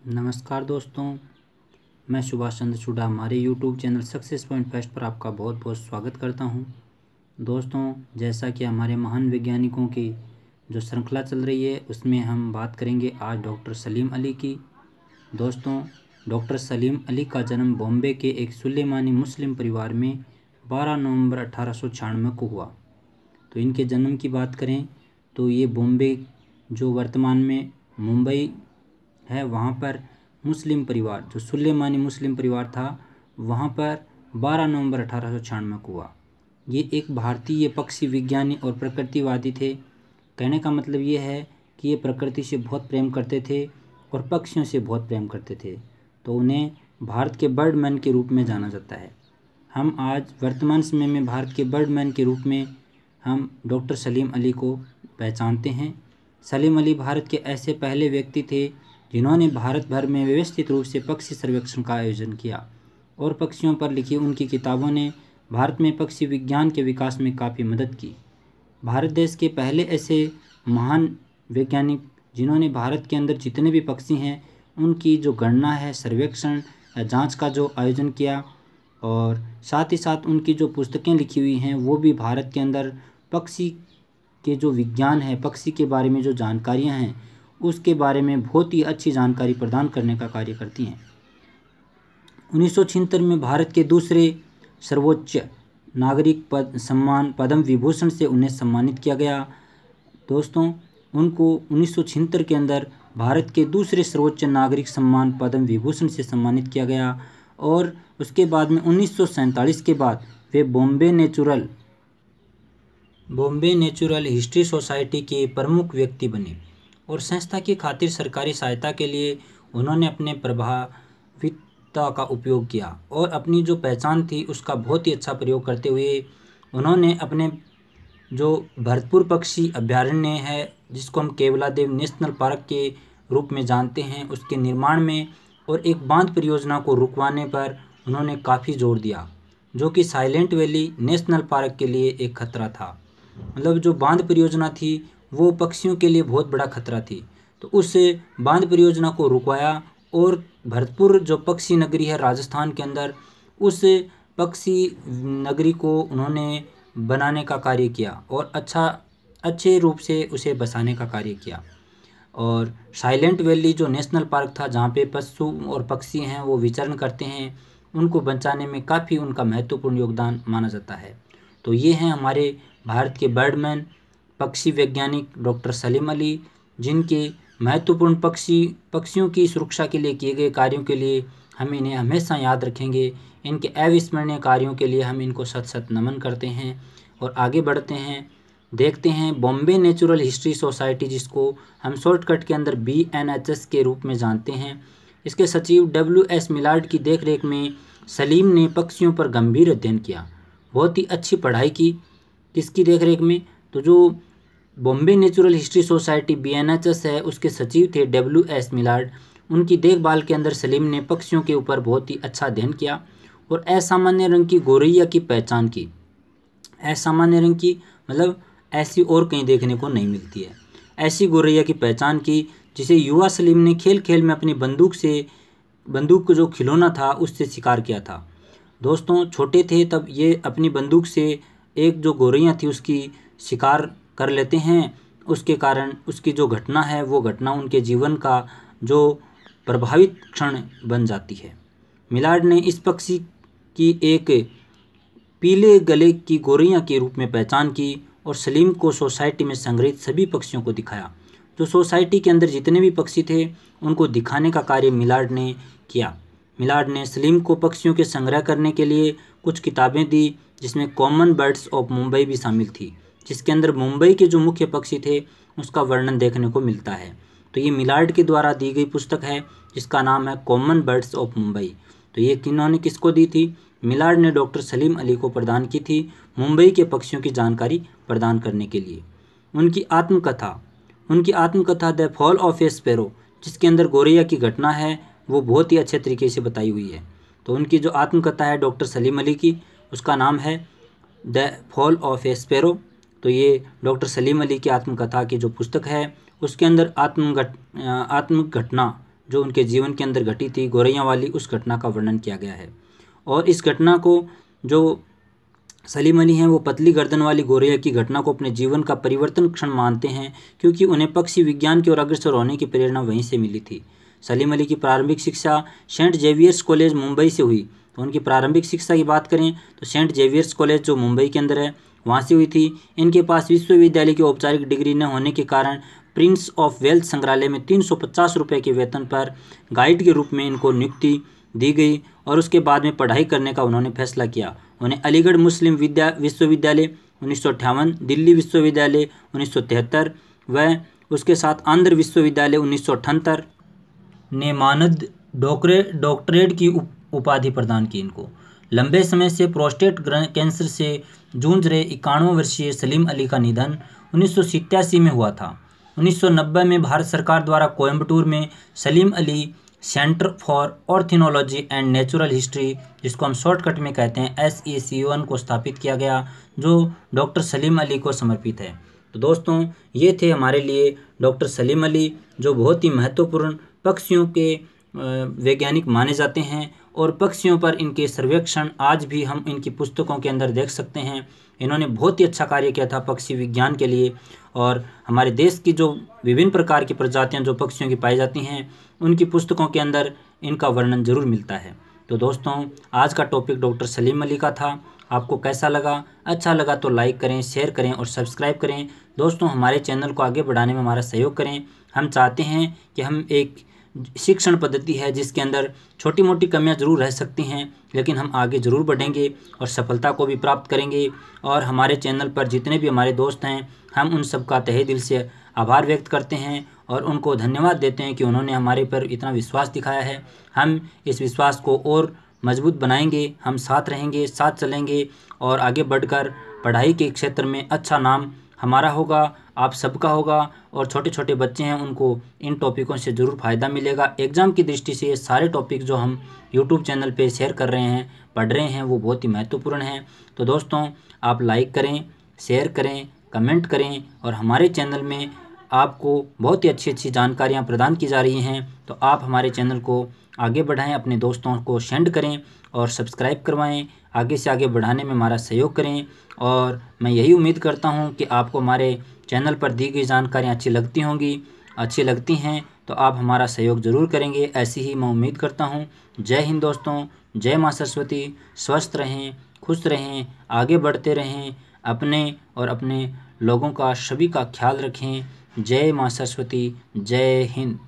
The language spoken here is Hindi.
नमस्कार दोस्तों, मैं सुभाष चंद्र चुड़ा हमारे YouTube channel success point first पर आपका बहुत बहुत स्वागत करता हूं। दोस्तों, जैसा कि हमारे महान वैज्ञानिकों की जो श्रृंखला चल रही है उसमें हम बात करेंगे आज डॉक्टर सलीम अली की। दोस्तों, डॉक्टर सलीम अली का जन्म बॉम्बे के एक सुलेमानी मुस्लिम परिवार में 12 नवंबर 1896 को हुआ। तो इनके जन्म की बात करें तो ये बॉम्बे जो वर्तमान में मुंबई है वहाँ पर मुस्लिम परिवार जो सुलेमानी मुस्लिम परिवार था वहाँ पर 12 नवंबर 1896 को हुआ। ये एक भारतीय पक्षी विज्ञानी और प्रकृतिवादी थे। कहने का मतलब ये है कि ये प्रकृति से बहुत प्रेम करते थे और पक्षियों से बहुत प्रेम करते थे, तो उन्हें भारत के बर्डमैन के रूप में जाना जाता है। हम आज वर्तमान समय में भारत के बर्डमैन के रूप में हम डॉक्टर सलीम अली को पहचानते हैं। सलीम अली भारत के ऐसे पहले व्यक्ति थे जिन्होंने भारत भर में व्यवस्थित रूप से पक्षी सर्वेक्षण का आयोजन किया और पक्षियों पर लिखी उनकी किताबों ने भारत में पक्षी विज्ञान के विकास में काफ़ी मदद की। भारत देश के पहले ऐसे महान वैज्ञानिक जिन्होंने भारत के अंदर जितने भी पक्षी हैं उनकी जो गणना है, सर्वेक्षण या जाँच का जो आयोजन किया, और साथ ही साथ उनकी जो पुस्तकें लिखी हुई हैं वो भी भारत के अंदर पक्षी के जो विज्ञान है, पक्षी के बारे में जो जानकारियाँ हैं उसके बारे में बहुत ही अच्छी जानकारी प्रदान करने का कार्य करती हैं। 1976 में भारत के दूसरे सर्वोच्च नागरिक पद सम्मान पद्म विभूषण से उन्हें सम्मानित किया गया। दोस्तों, उनको 1976 के अंदर भारत के दूसरे सर्वोच्च नागरिक सम्मान पद्म विभूषण से सम्मानित किया गया और उसके बाद में 1947 के बाद वे बॉम्बे नेचुरल हिस्ट्री सोसाइटी के प्रमुख व्यक्ति बने और संस्था की खातिर सरकारी सहायता के लिए उन्होंने अपने प्रभाविता का उपयोग किया और अपनी जो पहचान थी उसका बहुत ही अच्छा प्रयोग करते हुए उन्होंने अपने जो भरतपुर पक्षी अभयारण्य है जिसको हम केवलादेव नेशनल पार्क के रूप में जानते हैं उसके निर्माण में और एक बांध परियोजना को रुकवाने पर उन्होंने काफ़ी जोर दिया, जो कि साइलेंट वैली नेशनल पार्क के लिए एक खतरा था। मतलब जो बांध परियोजना थी वो पक्षियों के लिए बहुत बड़ा खतरा थी, तो उस बांध परियोजना को रुकवाया और भरतपुर जो पक्षी नगरी है राजस्थान के अंदर उस पक्षी नगरी को उन्होंने बनाने का कार्य किया और अच्छे रूप से उसे बसाने का कार्य किया। और साइलेंट वैली जो नेशनल पार्क था जहाँ पे पशु और पक्षी हैं वो विचरण करते हैं, उनको बचाने में काफ़ी उनका महत्वपूर्ण योगदान माना जाता है। तो ये हैं हमारे भारत के बर्डमैन पक्षी वैज्ञानिक डॉक्टर सलीम अली, जिनके महत्वपूर्ण पक्षियों की सुरक्षा के लिए किए गए कार्यों के लिए हम इन्हें हमेशा याद रखेंगे। इनके अविस्मरणीय कार्यों के लिए हम इनको शत शत नमन करते हैं और आगे बढ़ते हैं। देखते हैं बॉम्बे नेचुरल हिस्ट्री सोसाइटी, जिसको हम शॉर्टकट के अंदर BNHS के रूप में जानते हैं। इसके सचिव WS मिलार्ड की देखरेख में सलीम ने पक्षियों पर गंभीर अध्ययन किया, बहुत ही अच्छी पढ़ाई की। किसकी देखरेख में? तो जो Bombay natural history society BNHS है उसके सचिव थे WS मिलार्ड। उनकी देखभाल के अंदर सलीम ने पक्षियों के ऊपर बहुत ही अच्छा अध्ययन किया और असामान्य रंग की गौरैया की पहचान की। असामान्य रंग की मतलब ऐसी और कहीं देखने को नहीं मिलती है, ऐसी गौरैया की पहचान की जिसे युवा सलीम ने खेल खेल में अपनी बंदूक जो खिलौना था उससे शिकार किया था। दोस्तों, छोटे थे तब ये अपनी बंदूक से एक जो गौरैया थी उसकी शिकार कर लेते हैं। उसके कारण उसकी जो घटना है वो घटना उनके जीवन का जो प्रभावित क्षण बन जाती है। मिलार्ड ने इस पक्षी की एक पीले गले की गौरैया के रूप में पहचान की और सलीम को सोसाइटी में संग्रहित सभी पक्षियों को दिखाया। जो सोसाइटी के अंदर जितने भी पक्षी थे उनको दिखाने का कार्य मिलार्ड ने किया। मिलार्ड ने सलीम को पक्षियों के संग्रह करने के लिए कुछ किताबें दी, जिसमें कॉमन बर्ड्स ऑफ मुंबई भी शामिल थी, जिसके अंदर मुंबई के जो मुख्य पक्षी थे उसका वर्णन देखने को मिलता है। तो ये मिलार्ड के द्वारा दी गई पुस्तक है जिसका नाम है कॉमन बर्ड्स ऑफ मुंबई। तो ये किन्होंने किसको दी थी? मिलार्ड ने डॉक्टर सलीम अली को प्रदान की थी मुंबई के पक्षियों की जानकारी प्रदान करने के लिए। उनकी आत्मकथा the fall of A sparrow, जिसके अंदर गौरैया की घटना है वो बहुत ही अच्छे तरीके से बताई हुई है। तो उनकी जो आत्मकथा है डॉक्टर सलीम अली की उसका नाम है the fall of A sparrow. तो ये डॉक्टर सलीम अली की आत्मकथा की जो पुस्तक है उसके अंदर आत्मघटना जो उनके जीवन के अंदर घटी थी गौरैया वाली, उस घटना का वर्णन किया गया है। और इस घटना को जो सलीम अली हैं वो पतली गर्दन वाली गौरैया की घटना को अपने जीवन का परिवर्तन क्षण मानते हैं, क्योंकि उन्हें पक्षी विज्ञान की ओर अग्रसर होने की प्रेरणा वहीं से मिली थी। सलीम अली की प्रारंभिक शिक्षा सेंट जेवियर्स कॉलेज मुंबई से हुई। तो उनकी प्रारंभिक शिक्षा की बात करें तो सेंट जेवियर्स कॉलेज जो मुंबई के अंदर है वहाँ से हुई थी। इनके पास विश्वविद्यालय की औपचारिक डिग्री न होने के कारण प्रिंस ऑफ वेल्स संग्रहालय में 350 रुपये के वेतन पर गाइड के रूप में इनको नियुक्ति दी गई और उसके बाद में पढ़ाई करने का उन्होंने फैसला किया। उन्हें अलीगढ़ मुस्लिम विश्वविद्यालय 1958, दिल्ली विश्वविद्यालय 1973 व उसके साथ आंध्र विश्वविद्यालय 1978 ने मानद डॉक्टरेट की उपाधि प्रदान की इनको। लंबे समय से प्रोस्टेट कैंसर से जूझ रहे 91 वर्षीय सलीम अली का निधन 1987 में हुआ था। 1990 में भारत सरकार द्वारा कोयम्बटूर में Salim Ali centre for ornithology and natural history, जिसको हम शॉर्टकट में कहते हैं SECON, को स्थापित किया गया, जो डॉक्टर सलीम अली को समर्पित है। तो दोस्तों ये थे हमारे लिए डॉक्टर सलीम अली, जो बहुत ही महत्वपूर्ण पक्षियों के वैज्ञानिक माने जाते हैं और पक्षियों पर इनके सर्वेक्षण आज भी हम इनकी पुस्तकों के अंदर देख सकते हैं। इन्होंने बहुत ही अच्छा कार्य किया था पक्षी विज्ञान के लिए, और हमारे देश की जो विभिन्न प्रकार की प्रजातियां जो पक्षियों की पाई जाती हैं उनकी पुस्तकों के अंदर इनका वर्णन जरूर मिलता है। तो दोस्तों आज का टॉपिक डॉक्टर सलीम अली का था। आपको कैसा लगा? अच्छा लगा तो लाइक करें, शेयर करें और सब्सक्राइब करें। दोस्तों हमारे चैनल को आगे बढ़ाने में हमारा सहयोग करें। हम चाहते हैं कि हम एक शिक्षण पद्धति है जिसके अंदर छोटी मोटी कमियां जरूर रह सकती हैं, लेकिन हम आगे ज़रूर बढ़ेंगे और सफलता को भी प्राप्त करेंगे। और हमारे चैनल पर जितने भी हमारे दोस्त हैं हम उन सब का तहे दिल से आभार व्यक्त करते हैं और उनको धन्यवाद देते हैं कि उन्होंने हमारे पर इतना विश्वास दिखाया है। हम इस विश्वास को और मजबूत बनाएंगे, हम साथ रहेंगे, साथ चलेंगे और आगे बढ़कर पढ़ाई के क्षेत्र में अच्छा नाम हमारा होगा, आप सबका होगा। और छोटे छोटे बच्चे हैं उनको इन टॉपिकों से ज़रूर फ़ायदा मिलेगा। एग्ज़ाम की दृष्टि से ये सारे टॉपिक जो हम यूट्यूब चैनल पे शेयर कर रहे हैं, पढ़ रहे हैं, वो बहुत ही महत्वपूर्ण हैं। तो दोस्तों आप लाइक करें, शेयर करें, कमेंट करें और हमारे चैनल में आपको बहुत ही अच्छी अच्छी जानकारियाँ प्रदान की जा रही हैं। तो आप हमारे चैनल को आगे बढ़ाएं, अपने दोस्तों को सेंड करें और सब्सक्राइब करवाएं, आगे से आगे बढ़ाने में हमारा सहयोग करें। और मैं यही उम्मीद करता हूं कि आपको हमारे चैनल पर दी गई जानकारियां अच्छी लगती होंगी। अच्छी लगती हैं तो आप हमारा सहयोग ज़रूर करेंगे, ऐसी ही मैं उम्मीद करता हूं। जय हिंद दोस्तों, जय माँ सरस्वती। स्वस्थ रहें, खुश रहें, आगे बढ़ते रहें, अपने और अपने लोगों का, सभी का ख्याल रखें। जय माँ सरस्वती, जय हिंद।